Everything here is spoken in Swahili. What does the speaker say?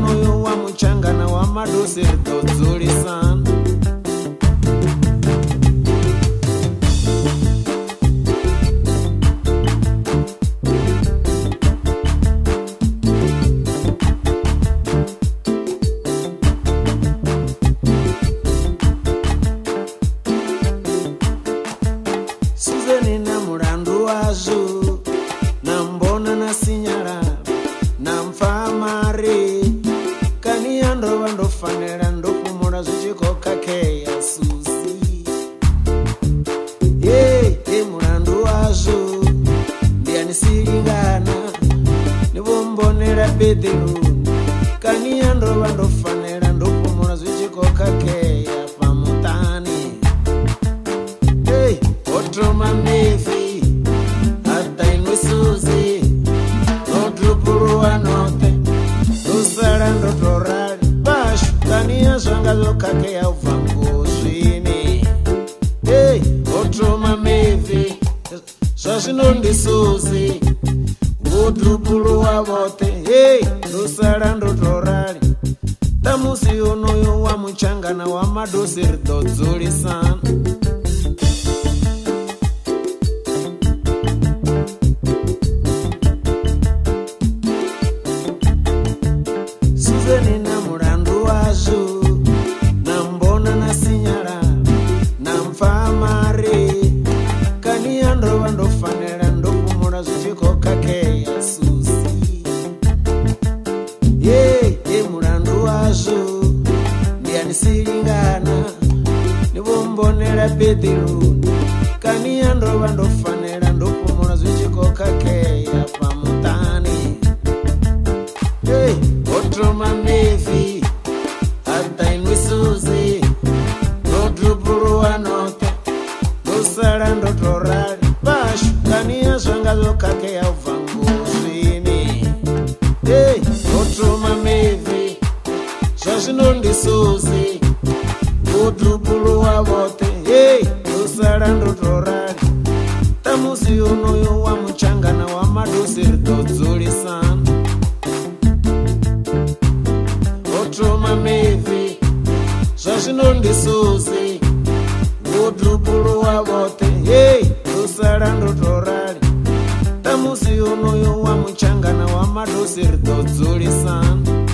unoyo wa muchangana wa madosi ritodzulisana. Suzeni na murandu wazvo nambona nasinyara namfamare kani yandova ndofanira ndopumura zvichikokakeya Suzi. Murandu wazvo ndiyanisiringana nivombonera bedheruni kani yandova ndofanira ndopumura zvichikokakeya pamutani. Otroma mevi hatainwe Suzi nodrupuruwa note dosara ndotorari bashu kaniya zvanga zokakeya ubva ngozvini. Otroma mevi zvazvinondi Suzi ngodrupuruwa vote dosara ndotorari tamusi unoyo wa muchangana wa madosi ridodzulisana. Suzeni na murandu wazvo nambona nasinyara namfamare kani yandova ndofanira ndopumura zvichikokakeya Suzi. Murandu wazvo ndiyanisiringana nivombonera bedheruni kani yandova ndofanira ndopumura zvichikokakeya pamutani. Otroma mevi hatainwe Suzi nodrupuruwa note dosara ndotorari bashu kaniya zvanga zokakeya ubva ngozvini. Otroma mevi zvazvinondi Suzi ngodrupuruwa vote dosara ndotorari tamusi unoyo wa muchangana wa madosi ridodzulisana. Suzeni na murandu wazvo nambona nasinyara namfamare kani yandova ndofanira ndopumura zvichikokakeya Suzi. Murandu wazvo ndiyanisiringana nivombonera bedheruni kani yandova ndofanira ndopumura zvichikokakeya pamutani. Otroma mevi zvazvinondi Suzi ngodrupuruwa vote dosara ndotorari tamusi unoyo wa muchangana wa madosi ridodzulisana. Otroma mevi zvazvinondi Suzi ngodrupuruwa vote dosara ndotorari tamusi unoyo wa muchangana wa madosi ridodzulisana.